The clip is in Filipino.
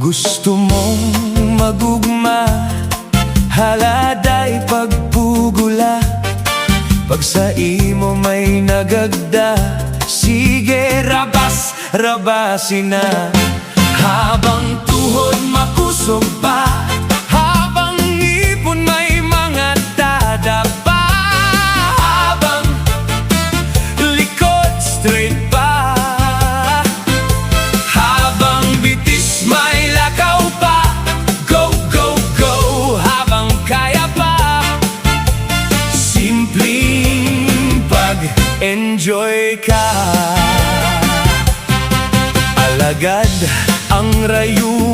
Gusto mong magugma, haladay pagpugula. Pag sa imo may nagagda, sige rabas, rabasin na. Habang tuhod makusog pa, habang ipon may mga dadapa, habang likod straight pa, habang bitis may lakaw pa. Go, go, go, habang kaya pa. Simpleng pag-enjoy ka. Alagad ang rayo